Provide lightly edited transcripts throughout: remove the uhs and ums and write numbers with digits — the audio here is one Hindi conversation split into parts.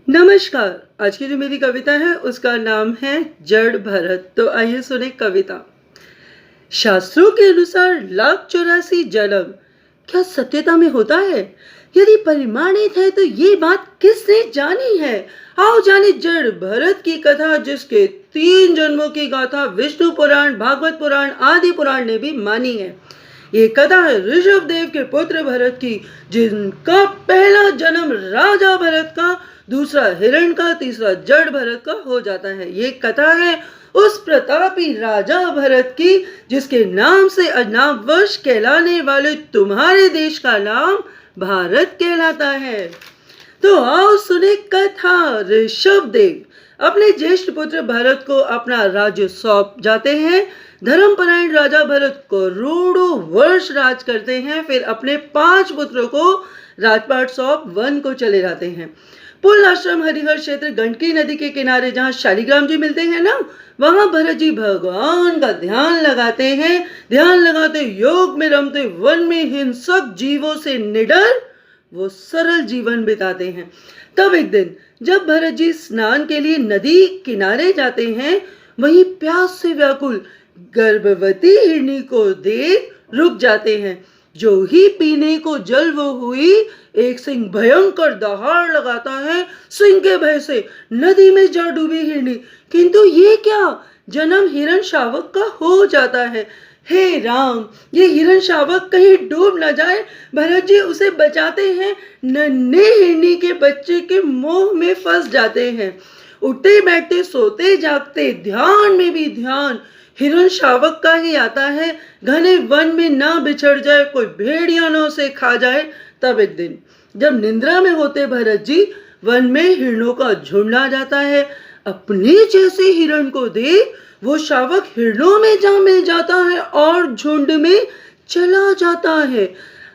नमस्कार। आज की जो मेरी कविता है उसका नाम है जड़ भरत। तो आइए सुने कविता। शास्त्रों के अनुसार लाख 84 जन्म क्या सत्यता में होता है? यदि परिमाणित है तो ये बात किसने जानी है? आओ जाने जड़ भरत की कथा, जिसके 3 जन्मों की गाथा विष्णु पुराण, भागवत पुराण, आदि पुराण ने भी मानी है। ये कथा है ऋषभ देव के पुत्र भरत की, जिनका पहला जन्म राजा भरत का, दूसरा हिरण का, तीसरा जड़ भरत का हो जाता है। ये कथा है उस प्रतापी राजा भरत की, जिसके नाम से अनावश कहलाने वाले तुम्हारे देश का नाम भारत कहलाता है। तो आओ सुने कथा। ऋषभ देव अपने ज्येष्ठ पुत्र भरत को अपना राज्य सौंप जाते हैं। धर्मपरायण राजा भरत करोड़ों वर्ष राज करते हैं, फिर अपने 5 पुत्रों को राजपाट सौंप वन को चले जाते हैं। पुल आश्रम हरिहर क्षेत्र गंडकी नदी के किनारे जहाँ शालिग्राम जी मिलते हैं ना, वहां भरत जी भगवान का ध्यान लगाते हैं। ध्यान लगाते, योग में रमते, वन में हिंसक जीवों से निडर वो सरल जीवन बिताते हैं। तब एक दिन जब भरत जी स्नान के लिए नदी किनारे जाते हैं, वहीं प्यास से व्याकुल गर्भवती हिरनी को देख रुक जाते हैं। जो ही पीने को जल वो हुई, एक सिंह भयंकर दहाड़ लगाता है। सिंह के भय से नदी में जा डूबी हिरनी, किंतु ये क्या, जन्म हिरण शावक का हो जाता है। हे राम, ये हिरण शावक कहीं डूब न जाए। भरत जी उसे बचाते हैं, नन्हे हिरनी के बच्चे के मोह में फंस जाते हैं। उठते बैठते सोते जागते ध्यान में भी ध्यान हिरण शावक का ही आता है। घने वन में ना बिछड़ जाए, कोई भेड़िया न उसे खा जाए। तब एक दिन जब निंद्रा में होते भरत जी, वन में हिरणों का झुंड आ जाता है। अपने जैसे हिरण को देख वो शावक हिरणों में जा मिल जाता है और झुंड में चला जाता है।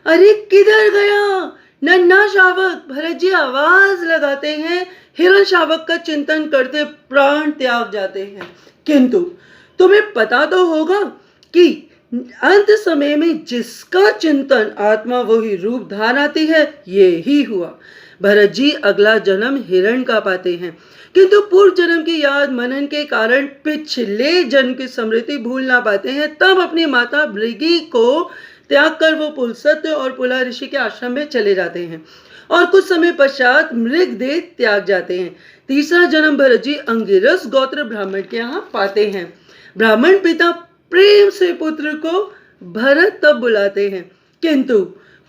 अरे किधर गया नन्हा शावक? भरत जी आवाज लगाते हैं। हिरण शावक का चिंतन करते प्राण त्याग जाते हैं। किंतु तुम्हें पता तो होगा कि अंत समय में जिसका चिंतन आत्मा वही रूप धार आती है। ये ही हुआ। भरत जी अगला जन्म हिरण का पाते हैं, किंतु पूर्व जन्म की याद मनन के कारण पिछले जन्म की स्मृति भूल ना पाते हैं। तब अपनी माता भृगि को त्याग कर वो पुलसत्य और पुला ऋषि के आश्रम में चले जाते हैं और कुछ समय पश्चात मृग देह त्याग जाते हैं। तीसरा जन्म भरत जी अंगिरस गोत्र ब्राह्मण के यहाँ पाते हैं। ब्राह्मण पिता प्रेम से पुत्र को भरत तब बुलाते हैं, किंतु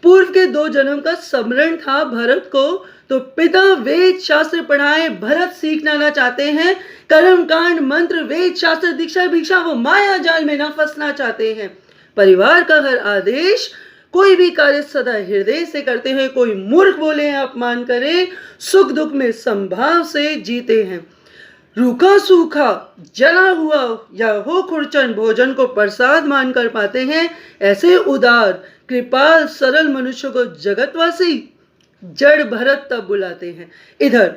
पूर्व के 2 जन्म का स्मरण था भरत को, तो पिता वेद शास्त्र पढ़ाए भरत सीखना ना चाहते हैं। कर्म कांड मंत्र वेद शास्त्र दीक्षा भिक्षा वो माया जाल में ना फंसना चाहते हैं। परिवार का हर आदेश कोई भी कार्य सदा हृदय से करते हैं। कोई मूर्ख बोले अपमान करे, सुख दुख में संभाव से जीते हैं। रूखा सूखा जला हुआ या हो खुरचन भोजन को प्रसाद मानकर पाते हैं। ऐसे उदार कृपाल सरल मनुष्य को जगतवासी जड़ भरत तब बुलाते हैं। इधर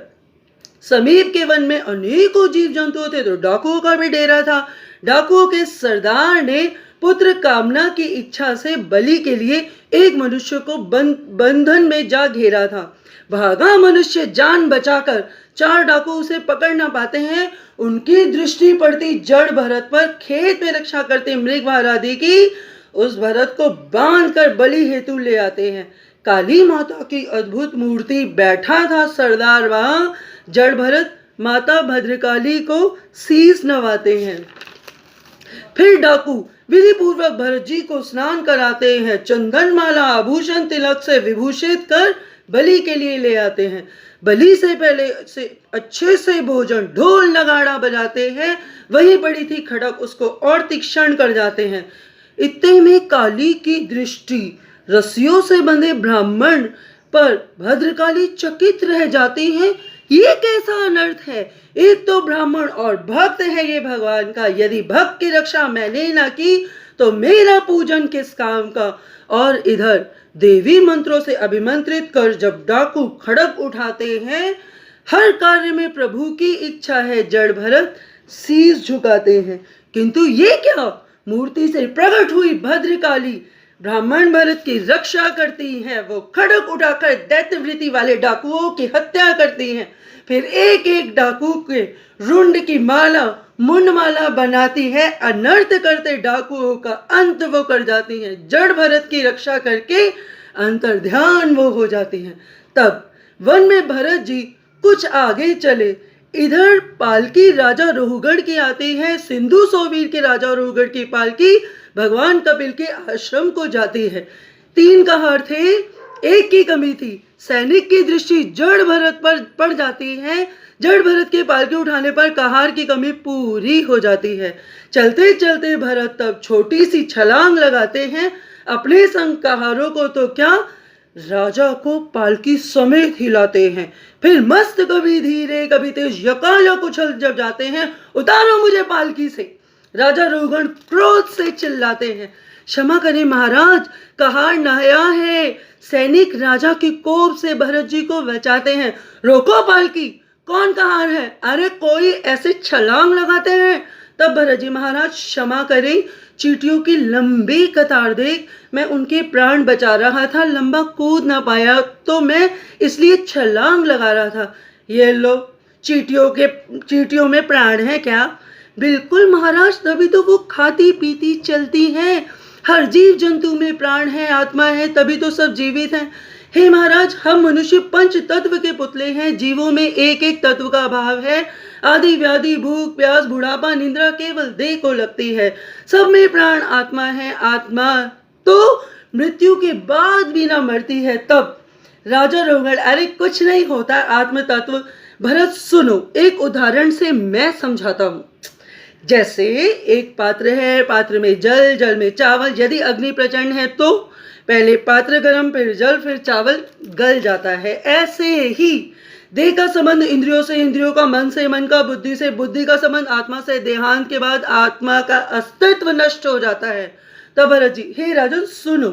समीप के वन में अनेकों जीव जंतु थे, तो डाकुओं का भी डेरा था। डाकुओं के सरदार ने पुत्र कामना की इच्छा से बलि के लिए एक मनुष्य को बंधन में जा घेरा था। भागा मनुष्य जान बचाकर, 4 डाकू उसे पकड़ ना पाते हैं। उनकी दृष्टि पड़ती जड़ भरत पर। खेत में रक्षा करते मृग आदि की उस भरत को बांध कर बलि हेतु ले आते हैं। काली माता की अद्भुत मूर्ति बैठा था सरदार वहां। जड़ भरत माता भद्रकाली को शीश नवाते हैं। फिर डाकू विधि पूर्वक भरत जी को स्नान कराते हैं, चंदन माला आभूषण तिलक से विभूषित कर बलि के लिए ले आते हैं। बलि से पहले से अच्छे से भोजन ढोल नगाड़ा बजाते हैं। वहीं पड़ी थी खड़क, उसको और तीक्ष्ण कर जाते हैं। इतने में काली की दृष्टि रस्सियों से बंधे ब्राह्मण पर भद्रकाली चकित रह जाती हैं। ये कैसा अनर्थ है? एक तो ब्राह्मण और भक्त है ये भगवान का। यदि भक्त की रक्षा मैंने ना की तो मेरा पूजन किस काम का? और इधर देवी मंत्रों से अभिमंत्रित कर जब डाकू खड़क उठाते हैं, हर कार्य में प्रभु की इच्छा है। जड़ भरत शीश झुकाते हैं, किंतु ये क्या? मूर्ति से प्रकट हुई भद्रकाली ब्राह्मण भरत की रक्षा करती हैं, वो खड़ग उठाकर दैत्यवृत्ति वाले डाकुओं की हत्या करती हैं, फिर एक एक डाकू के रुंड की माला मुंडमाला बनाती है, अनर्थ करते डाकुओं का अंत वो कर जाती हैं, जड़ भरत की रक्षा करके अंतर्ध्यान वो हो जाती हैं। तब वन में भरत जी कुछ आगे चले, इधर पालकी राजा रोहगढ़ की आती है, सिंधु सोवीर के राजा रोहगढ़ की पालकी भगवान कपिल के आश्रम को जाती है। 3 कहार थे, एक की कमी थी, सैनिक की दृष्टि जड़ भरत पर पड़ जाती है, जड़ भरत के पालकी उठाने पर कहार की कमी पूरी हो जाती है। चलते चलते भरत तब छोटी सी छलांग लगाते हैं, अपने संग कहारों को तो क्या राजा को पालकी समेत हिलाते हैं, फिर मस्त कभी धीरे कभी तेज यकायक उछल जब जाते हैं, उतारो मुझे पालकी से। राजा रोहगढ़ क्रोध से चिल्लाते हैं, क्षमा करें महाराज, कहार नया है। सैनिक राजा के कोप से भरत जी को बचाते हैं, रोको पालकी, कौन कहार है? अरे कोई ऐसे छलांग लगाते हैं। तब भरत जी, महाराज क्षमा करें, चींटियों की लंबी कतार देख मैं उनके प्राण बचा रहा था, लंबा कूद ना पाया तो मैं इसलिए छलांग लगा रहा था। ये लो, चींटियों में प्राण है क्या? बिल्कुल महाराज, तभी तो वो खाती पीती चलती है। हर जीव जंतु में प्राण है, आत्मा है, तभी तो सब जीवित हैं। हे महाराज, हम मनुष्य पंच तत्व के पुतले हैं, जीवों में एक एक तत्व का अभाव है। आदि व्याधि, भूख प्यास, बुढ़ापा, निंद्रा केवल देह को लगती है। सब में प्राण आत्मा है, आत्मा तो मृत्यु के बाद भी ना मरती है। तब राजा रोहगढ़, अरे कुछ नहीं होता आत्म तत्व। भरत सुनो, एक उदाहरण से मैं समझाता हूँ। जैसे एक पात्र है, पात्र में जल, जल में चावल, यदि अग्नि प्रचंड है तो पहले पात्र गर्म, फिर जल, फिर चावल गल जाता है। ऐसे ही देह का संबंध इंद्रियों से, इंद्रियों का मन से, मन का बुद्धि से, बुद्धि का संबंध आत्मा से, देहांत के बाद आत्मा का अस्तित्व नष्ट हो जाता है। तब भरत जी, हे राजन सुनो,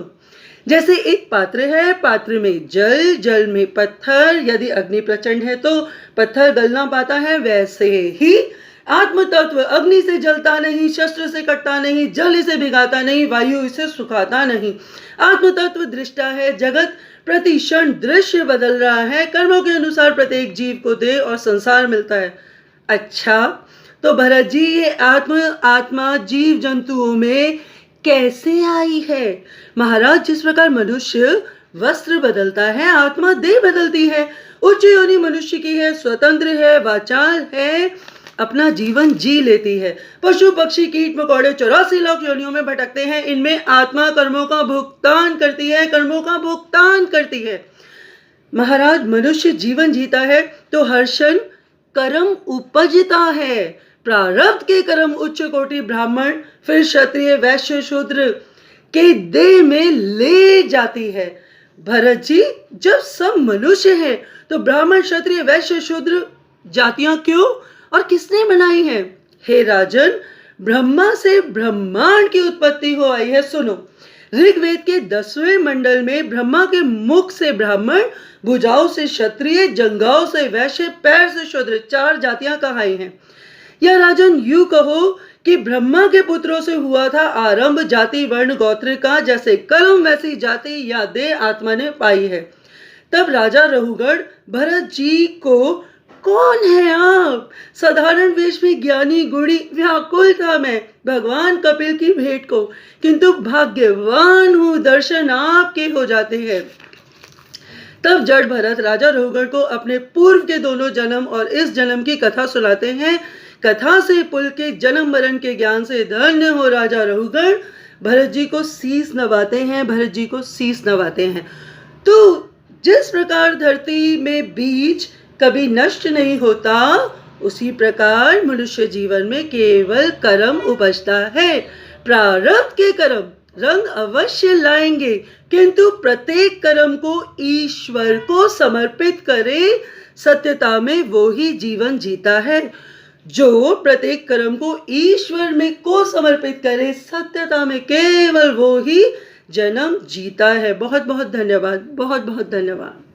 जैसे एक पात्र है, पात्र में जल, जल में पत्थर, यदि अग्नि प्रचंड है तो पत्थर गल ना पाता है, वैसे ही आत्म तत्व अग्नि से जलता नहीं, शस्त्र से कटता नहीं, जल इसे भिगाता नहीं, वायु इसे सुखाता नहीं। आत्म तत्व दृष्टा है, जगत प्रति क्षण दृश्य बदल रहा है, कर्मों के अनुसार प्रत्येक जीव को देह और संसार मिलता है। अच्छा, तो भरत जी, ये आत्मा जीव जंतुओं में कैसे आई है? महाराज, जिस प्रकार मनुष्य वस्त्र बदलता है, आत्मा देह बदलती है। उच्च योनि मनुष्य की है, स्वतंत्र है, वाचाल है, अपना जीवन जी लेती है। पशु पक्षी कीट मकोड़े 84 लाख योनियों में भटकते हैं, इनमें आत्मा कर्मों का भुगतान करती है, कर्मों का भुगतान करती है। महाराज, मनुष्य जीवन जीता है तो हर क्षण कर्म उपजता है। प्रारब्ध के कर्म उच्च कोटि ब्राह्मण, फिर क्षत्रिय, वैश्य, शूद्र के देह में ले जाती है। भरत जी, जब सब मनुष्य है तो ब्राह्मण, क्षत्रिय, वैश्य, शूद्र जातियां क्यों और किसने बनाई है? हे राजन, ब्रह्मा से ब्रह्मांड की उत्पत्ति हो आई है। सुनो, ऋग्वेद के 10वें मंडल में ब्रह्मा के मुख से ब्राह्मण, भुजाओं से क्षत्रिय, जंघाओं से वैश्य, पैर से शूद्र 4 जातियां कहाई हैं। या राजन, यूं कहो कि ब्रह्मा के पुत्रों से हुआ था आरंभ जाति वर्ण गोत्र का, जैसे कर्म वैसी जाति या देह आत्मा ने पाई है। तब राजा रघुगढ़ भरत जी को, कौन है आप? साधारण वेश में ज्ञानी गुणी, व्याकुल था मैं भगवान कपिल की भेंट को, किंतु भाग्यवान हूं, दर्शन आपके हो जाते हैं। तब जड़ भरत राजा रघुगढ़ को अपने पूर्व के दोनों जन्म और इस जन्म की कथा सुनाते हैं। कथा से पुल के जन्म मरण के ज्ञान से धन्य हो राजा रघुगढ़। भरत जी को शीस नवाते हैं, भरत जी को शीस नवाते हैं। तो जिस प्रकार धरती में बीज कभी नष्ट नहीं होता, उसी प्रकार मनुष्य जीवन में केवल कर्म उपजता है। प्रारब्ध के कर्म रंग अवश्य लाएंगे, किंतु प्रत्येक कर्म को ईश्वर को समर्पित करे, सत्यता में वो ही जीवन जीता है। जो प्रत्येक कर्म को ईश्वर में को समर्पित करे, सत्यता में केवल वो ही जन्म जीता है। बहुत बहुत धन्यवाद, बहुत बहुत धन्यवाद।